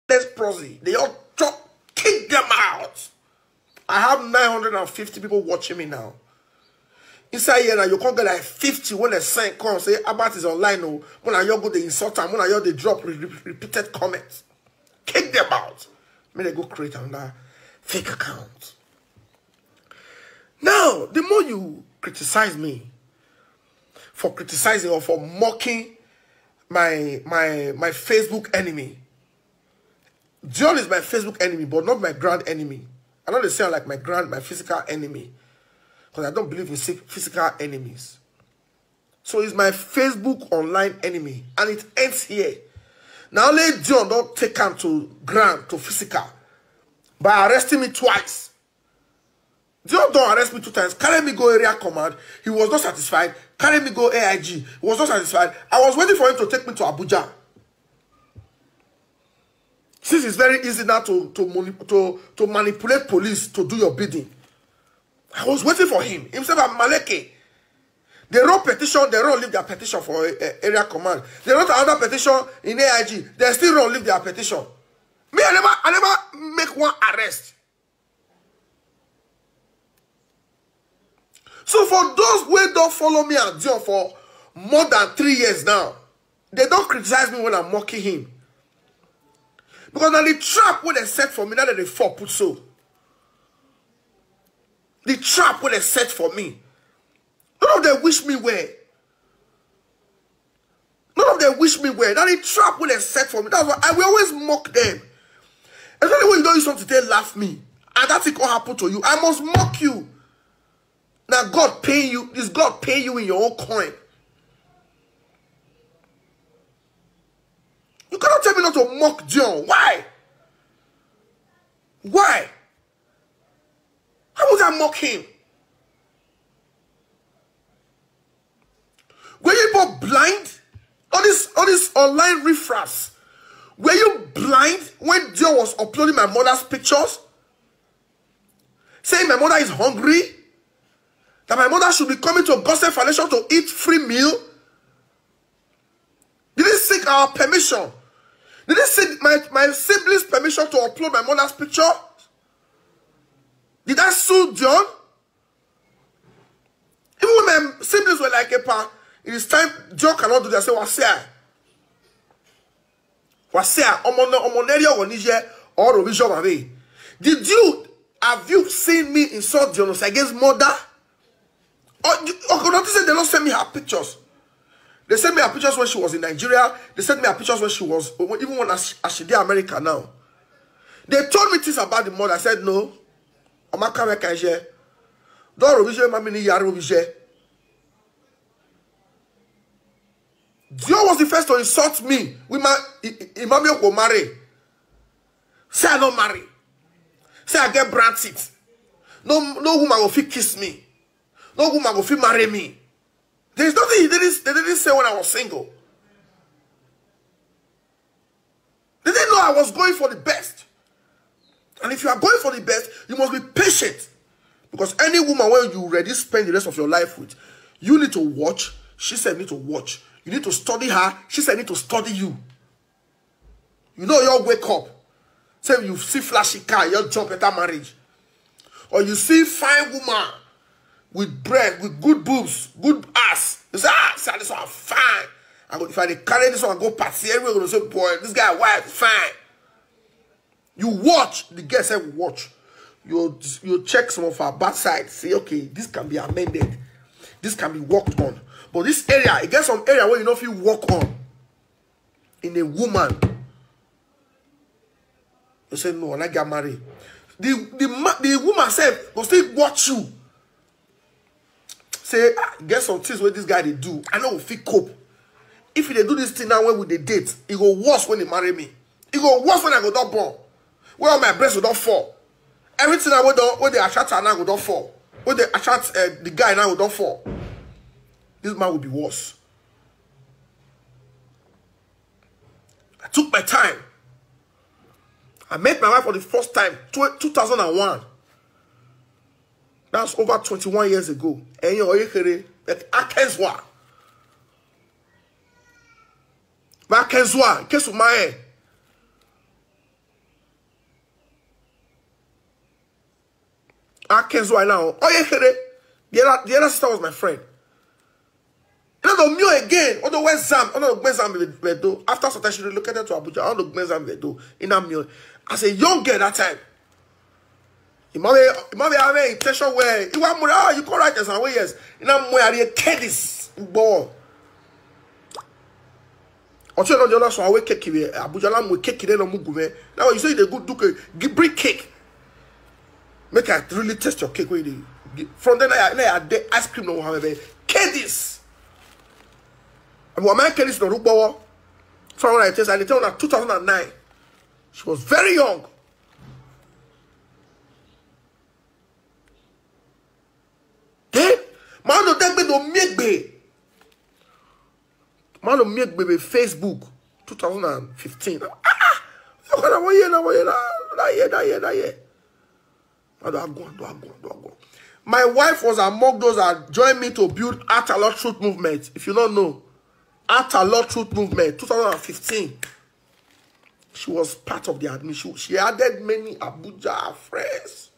prosy. They all kick them out. I have 950 people watching me now. Inside here now, you can't get like 50 when a sign comes, say Abat is online. No, when I go the insult them, when I they drop repeated comments. Kick them out. May they go create another fake account. Now, the more you criticize me for criticizing or for mocking my Facebook enemy. John is my Facebook enemy, but not my grand enemy. I know they say like my physical enemy. Because I don't believe in physical enemies. So he's my Facebook online enemy. And it ends here. Now only John don't take him to grand, to physical. By arresting me twice. John don't arrest me 2 times. Carry me go area command. He was not satisfied. Carry me go AIG. He was not satisfied. I was waiting for him to take me to Abuja. Since it's very easy now to manipulate police to do your bidding. I was waiting for him. Himself and Maleke. They wrote petition. They don't leave their petition for area command. They wrote another petition in AIG. They still don't leave their petition. Me, I never make one arrest. So for those who don't follow me and John for more than 3 years now, they don't criticize me when I'm mocking him. Because now the trap where they set for me, now that they fall put so. The trap where they set for me. None of them wish me well. None of them wish me well. Now the trap where they set for me. That's why I will always mock them. Especially when you don't use something, they laugh me. And that's what happen to you. I must mock you. Now God pay you. Is God pay you in your own coin? You cannot tell me not to mock John. Why? Why? How would I mock him? Were you both blind? All this online riffraffs. Were you blind when John was uploading my mother's pictures? Saying my mother is hungry? That my mother should be coming to Gospel Foundation to eat free meal? Did he seek our permission? Did he seek my siblings' permission to upload my mother's picture? Did I sue John? Even when my siblings were like, "Epa, it is time John cannot do that," I say, "Wasia. Wasia, omoneria wonije or revision away." Have you seen me insult John against mother? Or notice they don't send me her pictures. They sent me her pictures when she was in Nigeria. They sent me her pictures when she was, even when she did America now. They told me things about the mother. I said, no. Don't revision mamini yari revision. Dio was the first to insult me with my Imamio go marry. Say I don't marry. Say I get brand seat. No woman will fit kiss me. No woman will fit marry me. There's nothing they didn't say when I was single. They didn't know I was going for the best. And if you are going for the best, you must be patient. Because any woman where you already spend the rest of your life with, you need to watch. She said you need to watch. You need to study her. She said you need to study you. You know you'll wake up. Say you see flashy car, you'll jump at that marriage. Or you see fine woman with bread, with good boobs, good ass. You say, this one fine. And if I carry this one and go party, everyone will say, boy, this guy white, fine. You watch, the girl said watch. You check some of her bad sides. Say, okay, this can be amended. This can be worked on. But this area, it gets some area where you know if you work on in a woman. You say, no, I get married. The woman said, will still watch you. Say, get some things where this guy they do. I know if he cope. If they do this thing now when we they date, it go worse when they marry me. It go worse when I go down born. Where all my breasts will not fall. Everything I will when they attract her now will not fall. When they attract the guy now will not fall. This man will be worse. I took my time. I met my wife for the first time, 2001. That's over 21 years ago. And you know, like Akenzwa. Akenzwa, Kesumai. Kenzo I now. Oh yeah, the other sister was my friend. You know the meal again. Although when Zam, after sometimes she relocated to Abuja. I don't know Zam do in that meal. As a young girl that time, you might be having intention where you want more. You call right as way yes. In that way, I Kedis ball. Until the other so I will cake here. Abuja lam will cake here no mugume. Now you say they good do bring cake. Make I really test your cake when you from then I the ice cream no however. Kedis. And what my Kedis no rubawa. From when I test, I tell her 2009. She was very young. Okay? Man no take me no make be. Man no make baby Facebook 2015. You gonna one year that year. I don't go. My wife was among those that joined me to build Atalot Truth Movement. If you don't know, Atalot Truth Movement 2015. She was part of the admission. She added many Abuja friends.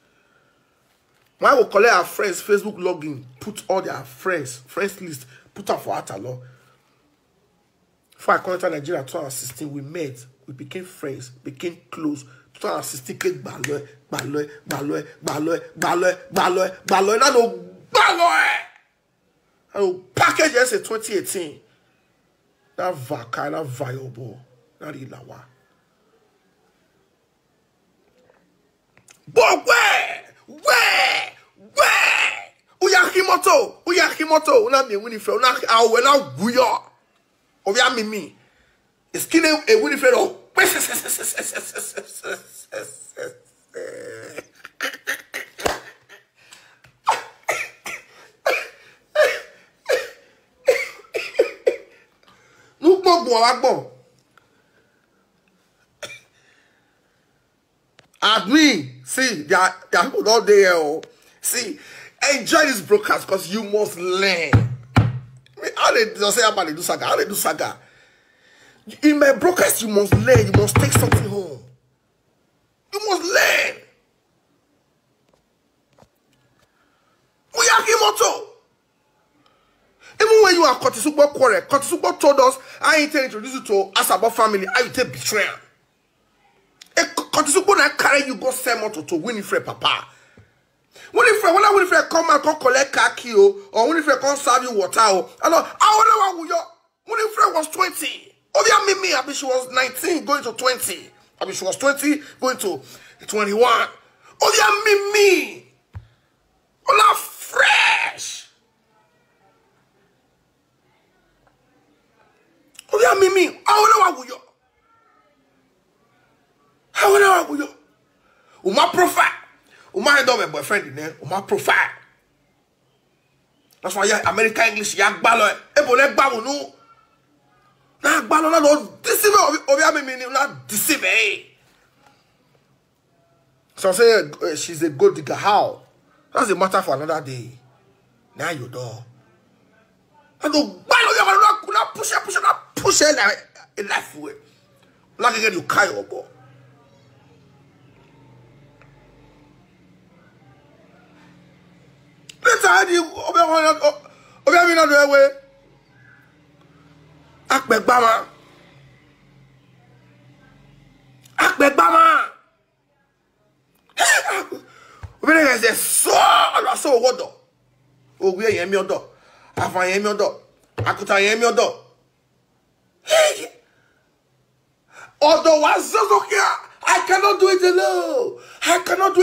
When I will collect her friends, Facebook login, put all their friends list, put her for Atalot. Before I connected Nigeria 2016, we met, we became friends, became close. 2016, cake balloy. I will package yes in 2018. That vaca, that viable, that ilawa. But where? Uyakimoto, una mi Winifred, una awena guyo. Ovia mimi. Eskine e Winifred o. Nou bon. Admin, see, there are people out there. See, enjoy this broadcast because you must learn. How they say about they do saga? How they do saga? In my broadcast, you must learn. You must take something home. You must learn. Uyakimoto. Even when you are Kotisukbo quarrel, Kotisukbo told us, I intend to introduce you to Asabo family. I will take betrayal. Kotisukbo na carry you go sell motor to Winifred Papa. Winifred come and come collect khaki or Winifred come serve you water I don't know Winifred was 20. Obia Mimi, I mean she was 19 going to 20. I mean she was 20 going to 21. Obia Mimi. Ola fresh. Obia Mimi, I don't know Uma profile. Uma had my boyfriend in there. Uma profile. That's why American English yak balo. Ebole babu no. Na balo na no deceive obia me na deceive. So say she's a gold digger. How? That's a matter for another day. Now you do. And the balo you push a life way. Like again you carry your boy. Later, I did over me not way. Akbek Bama. We say so what do? Oh, we are me do. Afa me do. Akuta me do. Although was okay. I cannot do it alone. I cannot do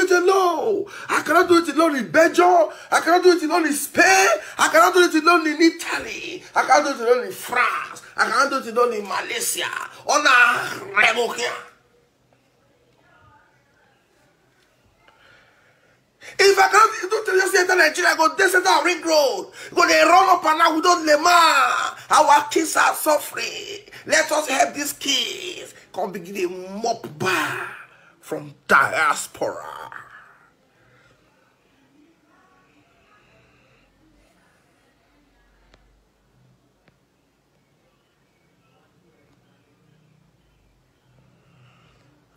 it alone in Belgium. I cannot do it alone in Spain. I cannot do it alone in Italy. I cannot do it alone in France. I cannot do it alone in Malaysia. On a revocation. If I cannot do it, just enter Nigeria, go descend down Ring Road. Go they run up and now we don't lema. Our kids are suffering. Let us help these kids. Come begin a mop bar from diaspora.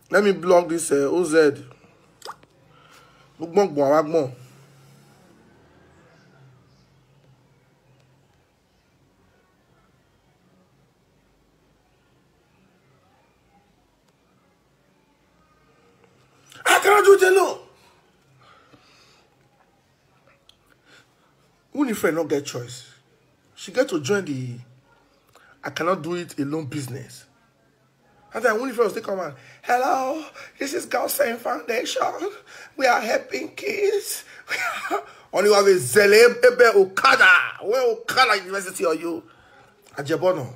Let me block this OZ. Look, cannot do it alone. Winifred not get choice. She get to join the I cannot do it alone business. And then Winifred was come on, hello, this is God Saying Foundation. We are helping kids. Only have a Zele Ebe Okada. Where Okada University are you? Ajebono.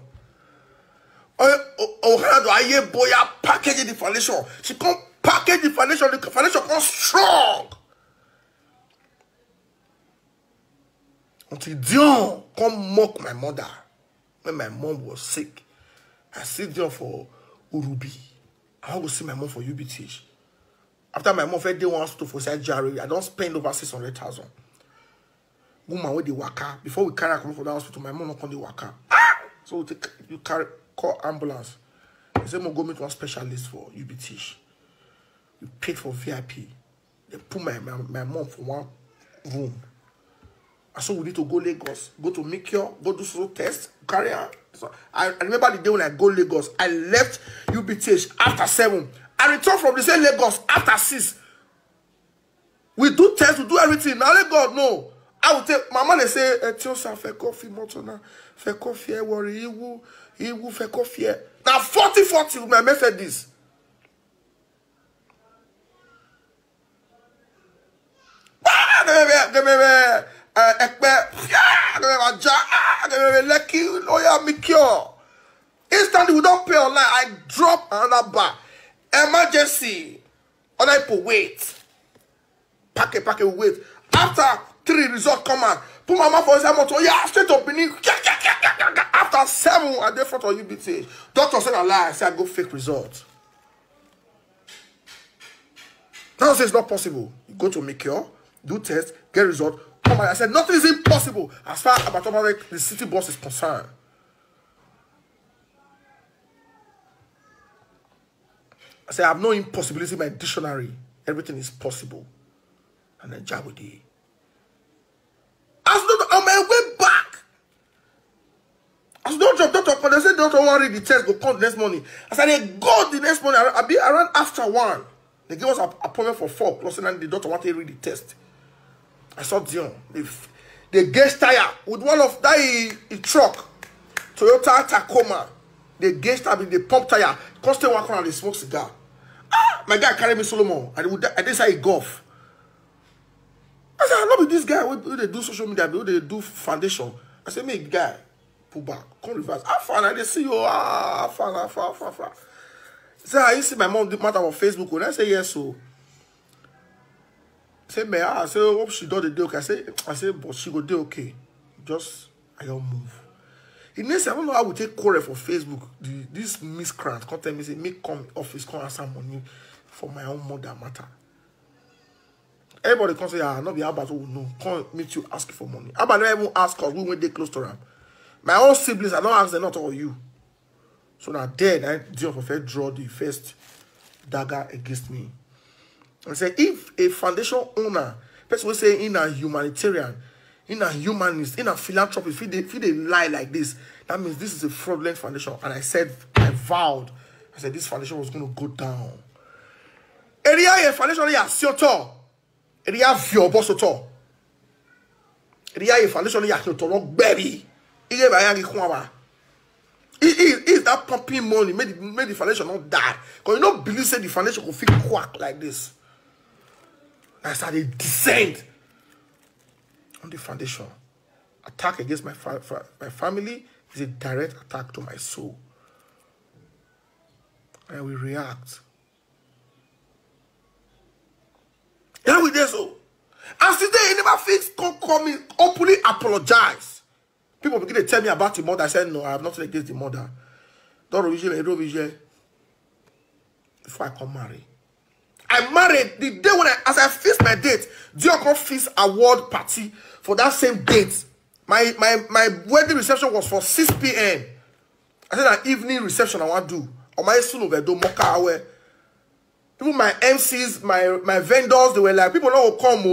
Okada do aye boya package the foundation. She come package the foundation. The foundation come strong. Until Dion come mock my mother when my mom was sick. I sit Dion for Urubi. I want to see my mom for UBTH. After my mom fed day one hospital for surgery, I don't spend over 600,000. Woman with the waka. Before we carry her come for the hospital, my mom not on the waka. So we take, you call ambulance. They say, go meet one specialist for UBTH. We paid for VIP. They put my mom for one room. And so we need to go Lagos, go to Mikio, go do some test, carry her. So I remember the day when I go Lagos, I left UBTH after 7. I returned from the same Lagos after 6. We do tests, we do everything. Now let God know. I will take my mom. They say, "Tiosa fe coffee motona, fe coffee worry you fe coffee." Now 40 my method this. Instantly, we don't pay online. I drop another bar. Emergency. Other people wait. Pack it, wait. After 3 results come out, put my mouth for his motor. Yeah, straight up in after 7, I did front of UBT. Doctor said I lie. I said I go fake results. Now say it's not possible. You go to Mikio, do test, get result. Come on. I said nothing is impossible as far as the city boss is concerned. I said I have no impossibility in my dictionary. Everything is possible. And then job with it. On my way back. As no job, doctor, they said doctor want to read the test, go come the next morning. I said they go the next morning. I'll be around after 1. They gave us an appointment for 4. Plus, and the doctor wanted to read the test. I saw Dion. They gauge tire with one of that truck, Toyota Tacoma. They gauge tire, they pump tire. Constant walk around, they smoke cigar. My guy carried me Solomon. I didn't say golf. I said, I love this guy. When they do social media, when they do foundation. I said, make guy pull back, come reverse. I they see you. Fun. Say, I used to see my mom do matter on Facebook. When I say yes, so. Say, me, I say, hope she do the day okay. I say, but she go do okay. Just, I don't move. In next, I don't know how we take quarrel for Facebook. This miscreant come tell me, say, make come office, come ask some money for my own mother matter. Everybody can say, not be Albert who no. Come meet you ask for money. Albert never even ask us, we went there close to them. My own siblings, I don't ask them, not all you. So now then, I did draw the first dagger against me. I say, if a foundation owner, person will say in a humanitarian, in a humanist, in a philanthropist, if they lie like this, that means this is a fraudulent foundation. And I vowed, I said this foundation was going to go down. Area foundation ya sioto. Area vio bosoto. Area foundation ya sioto no baby. Ige ba yangi kwaba. Is that pumping money made the foundation not die? Because you don't believe say the foundation could feel quack like this. That's how they descend on the foundation. Attack against my family is a direct attack to my soul. And we react. Yeah, we did so. And today, you never fix, come me, openly apologize. People begin to tell me about the mother. I said, no, I have nothing against the mother. Don't revision, before I come marry. I married the day when as I fixed my date, Dion fixed award party for that same date. My wedding reception was for 6 p.m. I said an evening reception I want to do. On my son over do mocha away. Even my MCs, my vendors, they were like, people don't come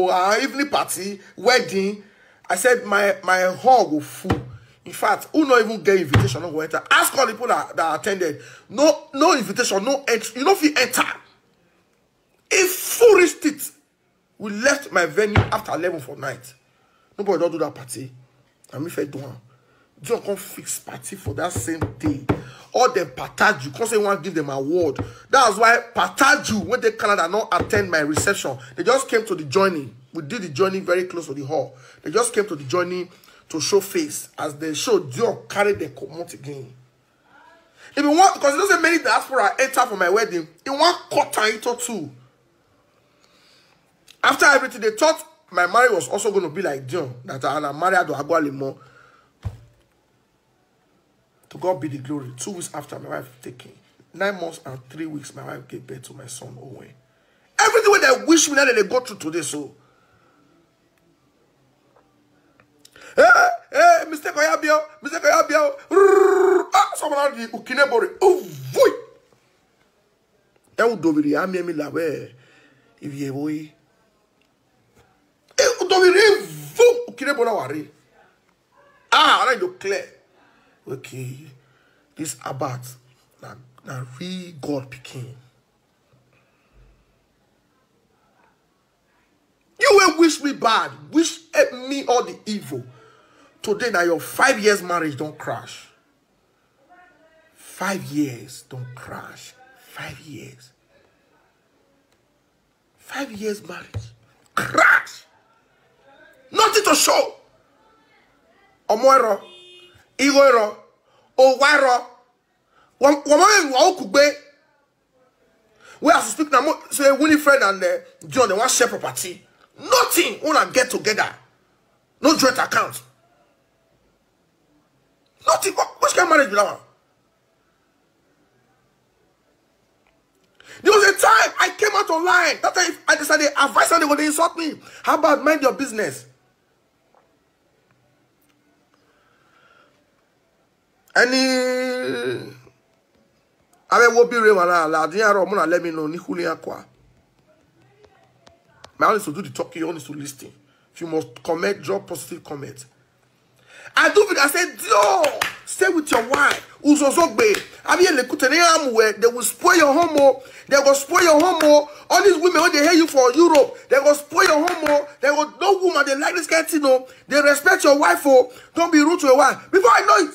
evening party, wedding. I said my hall will full. In fact, who not even get invitation, not go enter. Ask all the people that attended. No invitation, no entry. You know if you enter. If full reached it, we left my venue after 11 for night. Nobody don't do that party. And if I do one, Dion can't fix party for that same day. All them pataju, can't say one give them award. That's why pataju, when they Canada not attend my reception, they just came to the joining. We did the joining very close to the hall. They just came to the joining to show face. As they showed, Dion carried the command again. If you want, because there's many diaspora enter for my wedding, in one quarter it or two. After everything, they thought my marriage was also going to be like Dion, that I'm married to Agualimo. To God be the glory. 2 weeks after my wife taken, 9 months and 3 weeks, my wife gave birth to my son Owen. Everything they wish me that they go through today, so. Hey, Mr. Koyabio, Mr. Koyabio. Someone out the Ukinebori. Oh, voy. Eudoviri, Amiemi Lawe. If you boy. Eudoviri, vote Ukinebora Wari. I don't clear. Okay, this Abbat, now real God picking. You will wish me bad, wish me all the evil. Today, now your 5 years marriage don't crash. 5 years don't crash. 5 years. 5 years marriage. Crash. Nothing to show. Omoero. Igoero. Owaro. Woman Wakube. We have to speak now. Say Winifred and John, they want share property. Nothing. Wanna get together. No joint account. Nothing. Which kind of marriage will I want? There was a time I came out online. That time I decided advice and they would insult me. How about mind your business? Any I will be real la diaro mona let me know ni hulia kwa. My only to do the talking, only to listen. If you must comment, drop positive comment. I do it. I said, yo, stay with your wife. Uzozogbe. I mean, they will spoil your home. They will spoil your home. All these women, when they hear you for Europe, they will spoil your home. They will no woman. They like this kind of thing. They respect your wife. Don't be rude to your wife. Before I know it,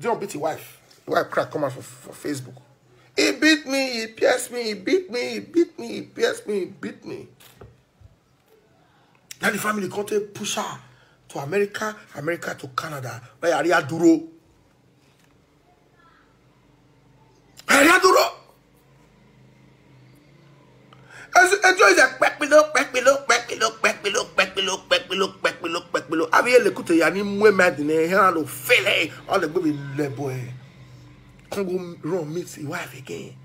don't beat your wife. Your wife crack come out for Facebook. He beat me. He pierced me. He beat me. He beat me. He pierced me. He beat me. Now the family come to push her to America, America to Canada. Where Aria Duro. Aria Duro. Enjoy the back below. I mean, look at you. Women in here, no fail. All the baby boy. Can't go wrong meet his wife again.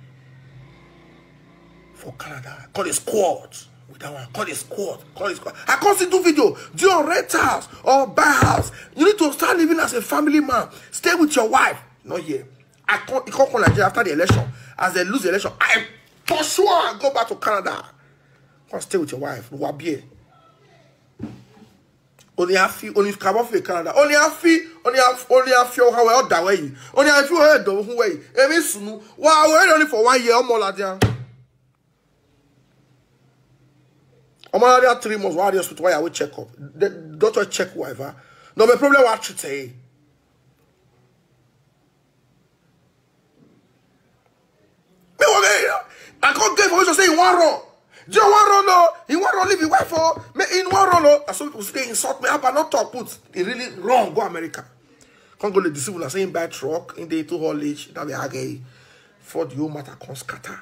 For Canada. Call it squad. With that one, call it squad. Call it squad. I can't see do video. Do you rent house or buy house? You need to start living as a family man. Stay with your wife. Not here. I can't come Nigeria after the election. As they lose the election, I for sure go back to Canada. Come stay with your wife. Wabie. Only have fee. Only come off in Canada. Only have fee. Only have feel how well that way. Only have you heard the way. Every soon. Wow, we're only for 1 year or more like that. I'm already 3 months. Why are you why I will check up? The doctor check whatever. No, my problem what you say. I can't get for you to say in one row. Do you want to know? In one row, leave your wife for me. In one row, no. Some people say insult me. But not talk put. It really wrong. Go America. Can't go to the civil saying buy truck in the 2 haulage. That be agay. For the whole matter, come scatter.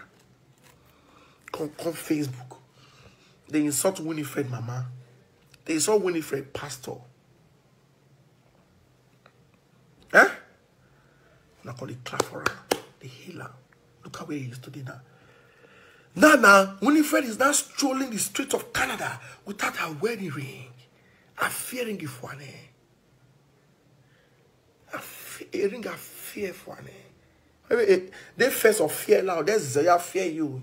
Come Facebook. They insult Winifred Mama. They insult Winifred Pastor. Eh? Now call it clap for her. The healer. Look how where he is today now. Now, Winifred is now strolling the streets of Canada without her wedding ring. I'm fearing you for her. A ring of fear for her. They face of fear now. There's Zaya fear you.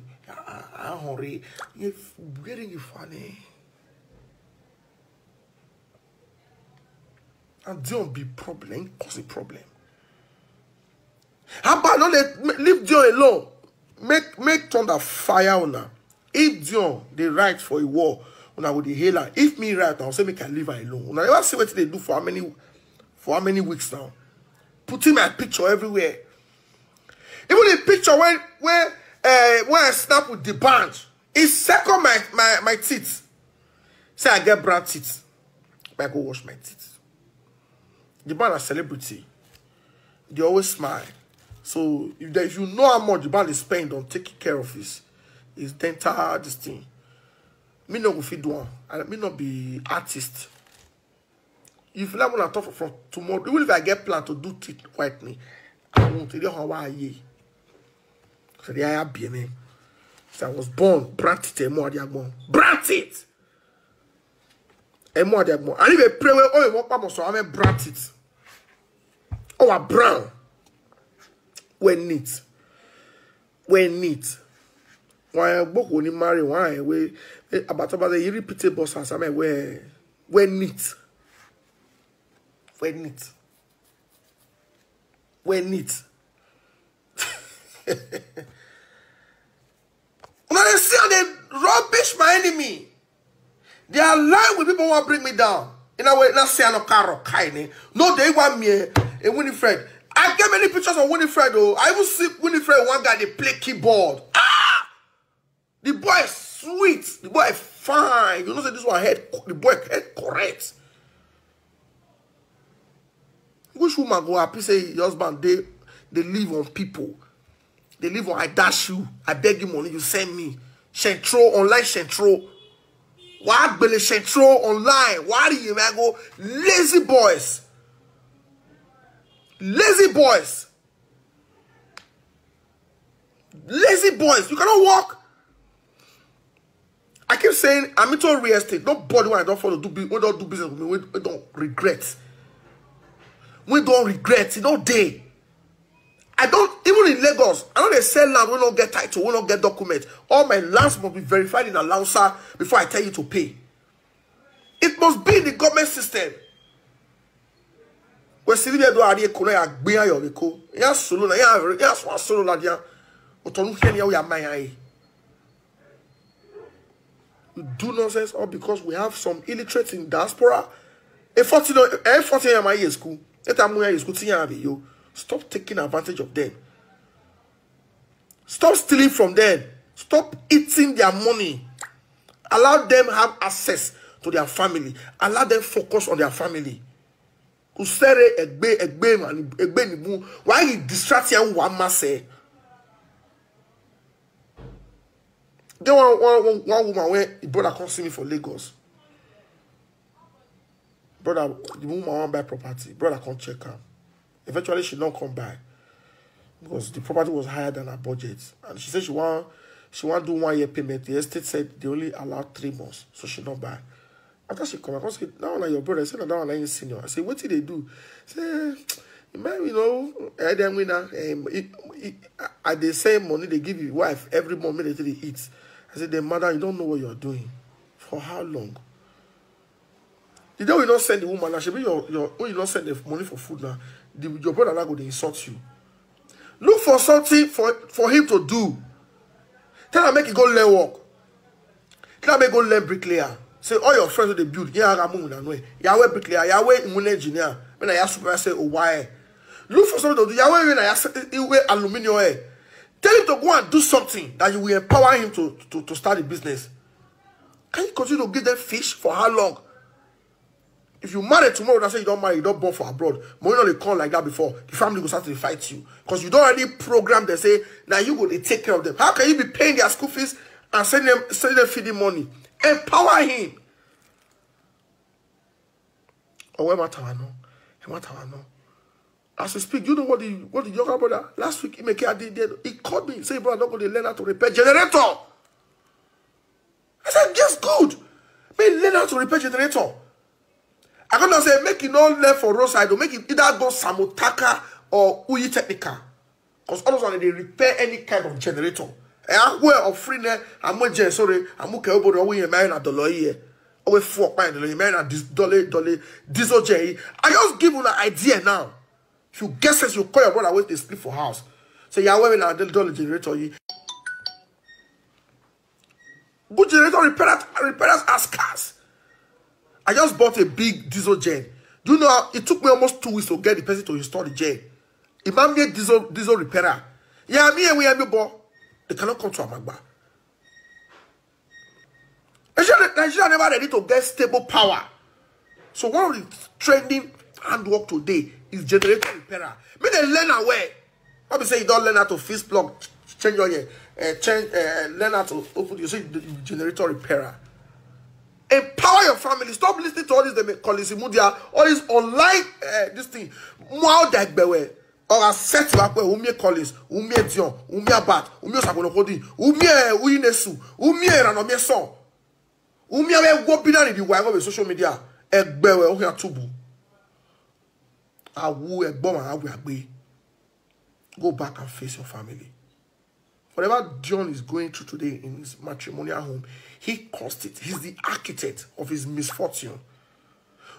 I'm hungry. You're wearing you for her. And don't be problem. Cause a problem. How about not leave Dion alone? Make thunder fire on her. If Dion they write for a war, when I would hail her. If me write, I'll say make I leave her alone. When I never see what they do for how many weeks now. Putting my picture everywhere. Even the picture when I snap with the band, it second my teeth. Say I get brown teeth. I go wash my teeth. The band a celebrity. They always smile. So if you know how much the band is spending on taking care of his dental this thing, me not go fit do one. I may not be artist. If I want to talk from tomorrow, even if I get plan to do teeth whitening, I won't tell you how I ye. So the I be me. So I was born brand teeth and more diagon. Brand teeth. And more diagon. And if I pray well, oh, you want to so I'm brand teeth. Oh, a brown. When neat. When neat. Why book when you marry why we about the repeated boss as I mean where neat. When neat. When neat. When they see how they rubbish my enemy, they are lying with people who want to bring me down. In a way, not say I'm not caro kind. No, they want me a Winifred. I get many pictures of Winifred though. I even see Winifred one guy they play keyboard. Ah! The boy is sweet. The boy is fine. You know say this one the boy head correct. Which woman go happy say your husband they live on people. They live on I dash you. I beg you money, you send me. Shentro online Shentro. Why bele Shentro online? Why do you man go lazy boys? Lazy boys. Lazy boys. You cannot walk. I keep saying I'm into real estate. Nobody when I don't follow we don't do business with me. We don't regret. We don't regret. No day. I don't, even in Lagos, I know they sell land, we don't get title, we don't get documents. All my lands must be verified in Alausa before I tell you to pay. It must be in the government system. Where Sylvia do adi kono ya gbeya yo beko. Ya solo na ya solo la dia. Otonu heni ya mai. You do nonsense all because we have some illiterates in diaspora. A 40 year my year school. Stop taking advantage of them. Stop stealing from them. Stop eating their money. Allow them have access to their family. Allow them focus on their family. Why you distract you one say? There one woman where the brother come see me for Lagos. Brother, the woman want buy property. Brother can't check her. Eventually, she don't come by because the property was higher than her budget, and she said she want do 1 year payment. The estate said they only allow 3 months, so she don't buy. After she come, I said, "Now your brother." I said, "Now I'm senior." I said, "What did they do?" I said, "You know, they say money they give you wife every month they eat." I said, "The mother, you don't know what you're doing. For how long?" The day we don't send the woman, I should be when you don't send the money for food now. Your brother now go to insult you. Look for something for him to do. Tell him make he go learn work. Tell him make go learn bricklayer. Say all your friends they build. Yeah, Yahweh bricklayer. Yahweh engineer. When I supervisor say oh why? Look for something to do. Yahweh when I aluminium. Tell him to go and do something that you will empower him to start a business. Can you continue to give them fish for how long? If you marry tomorrow, that's say you don't marry, you don't born for abroad. But you know they come like that before. The family will start to fight you. Because you don't already program them, say, now you go to take care of them. How can you be paying their school fees and send them feeding money? Empower him. Oh, where matter I know. As we speak, you know what the younger brother last week he called me, say, brother, I'm not going to learn how to repair generator. I said, just good. Me learn how to repair generator. I can't say make it not left for roadside or make it either go Samotaka or Uyi Technica. Because all of a sudden they repair any kind of generator. And we're offering there, I'm more sorry, I'm okay over the way you're marrying at the lawyer. Over 4 pounds, you're marrying at this dollar, diesel J. I just give you an idea now. If you guess it, you call your brother wait they sleep for house. So you're wearing a dollar generator. Good generator repairers are scarce. I just bought a big diesel gen. Do you know how it took me almost 2 weeks to get the person to install the gen? Imam me diesel repairer. Yeah, me and we have boy. They cannot come to Amagba. Nigeria never ready to get stable power. So one of the trending handwork today is generator repairer. May they learn away. What we say you don't learn how to fix plug, change your learn how to open you say the generator repairer. Empower your family. Stop listening to all this they call this media, all this online this thing. More that bewe. Or I set you up where umie collins, umie dion, umie bat, umie sagonokodi, umie uinesu, umie ranomie son. Umie we go bina the wire of social media. Egbewe ohia tubu. Awu egboma awu agbe. Go back and face your family. Whatever John is going through today in his matrimonial home, he caused it. He's the architect of his misfortune.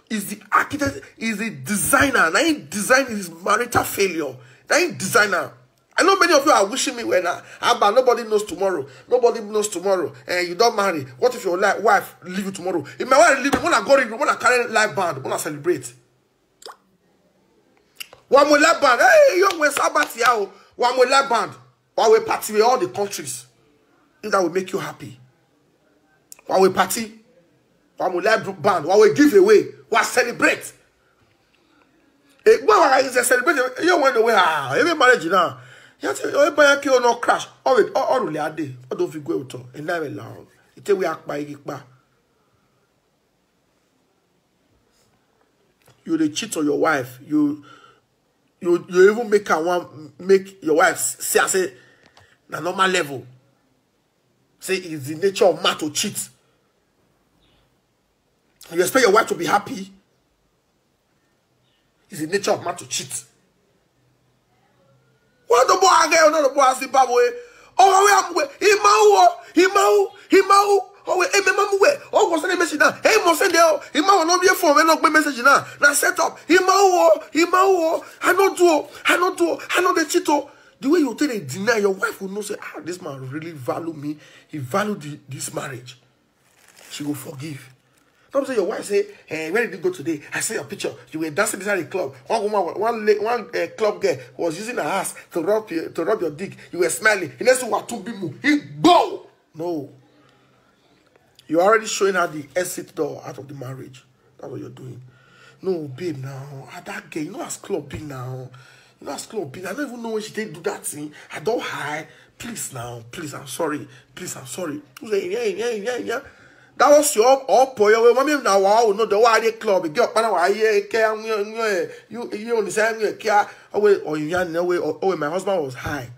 He's the architect, he's the designer. Now he designed his marital failure. Now he designer. I know many of you are wishing me when Abba, nobody knows tomorrow. Nobody knows tomorrow. And you don't marry. What if your wife leave you tomorrow? If my wife leave me, when I go in, when I carry live band, when I celebrate. One more live band. Hey, young when Sabbath yao. One more live band. One way party with all the countries. If that will make you happy. One way party. One more live band. One way give away. One celebrate. When I celebrate, you went away. Every marriage now. You say, oh, everybody kill no crash. All really a day. I don't feel good to. And never long. It we act by Gikba. You they cheat on your wife. You even make your wife say na normal level. Say it's the nature of man to cheat. You expect your wife to be happy. It's the nature of man to cheat. What the boy again? Not the boy Zimbabwe. Oh, we Himau. Oh, hey, me oh, what's the message now? Hey, must send there. Himau no be a phone. No be message now. Now set up. Himau. I not the cheato. The way you tell and deny your wife will know say, this man really value me. He valued this marriage. She will forgive. Don't say your wife say, where did you go today? I saw your picture. You were dancing inside a club. One club girl was using her ass to rub your dick. You were smiling. He next to what to be moved. He go. No. You're already showing her the exit door out of the marriage. That's what you're doing. No, babe, now. That girl, you know, as club be now. You know, as club be. I don't even know when she didn't do that thing. I don't hide. Please now. Please, I'm sorry. Please, I'm sorry. Yeah. That was your boy. Mommy now wow no the why club. Get up now. You only say care. Oh my husband was high.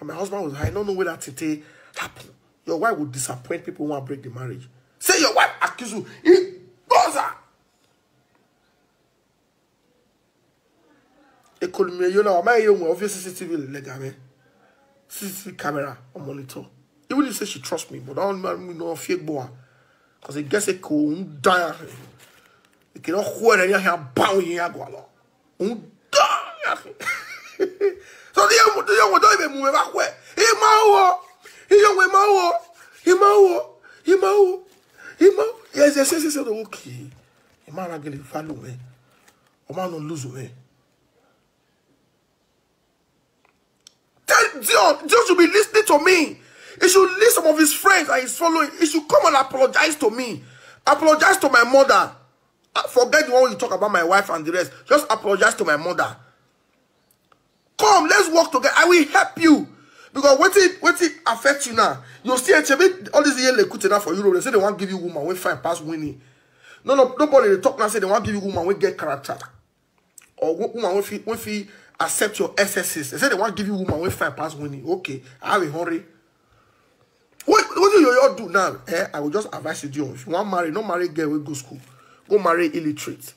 My husband was high. I don't know where that thing happened. Your wife will disappoint people who want to break the marriage. Say your wife accuse you. He goes out. You know, my young office CCTV legal CCTV camera or monitor. Even if you say she trusts me, but I don't know fake boy. Because it gets a cool die. You cannot hold any here bow in your go along. So the young don't even move back where. Yes, okay. A man are getting follow me. A man don't lose me. John should be listening to me. He should list some of his friends and his following. He should come and apologize to me. Apologize to my mother. Forget the one you talk about my wife and the rest. Just apologize to my mother. Come, let's work together. I will help you. Because what it affects you now? You'll see all these years they put enough for Europe. They say they want to give you woman we find past winning. Nobody they talk now say they want to give you woman we get character. Or woman we accept your excesses. They say they want to give you woman we find past winning. Okay, I will hurry. What do you do now? I will just advise you. If you want to marry, don't marry girl with go school. Go marry illiterate.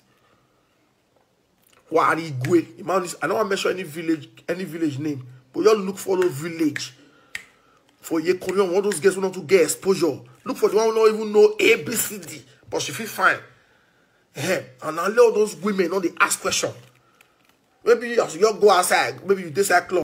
I don't want to mention any village name. But you look for the village. For your Korean, all those girls who want to get exposure. Look for the one who don't even know ABCD. But she feel fine. And allow those women not they ask questions. Maybe as you go outside, maybe you decide club.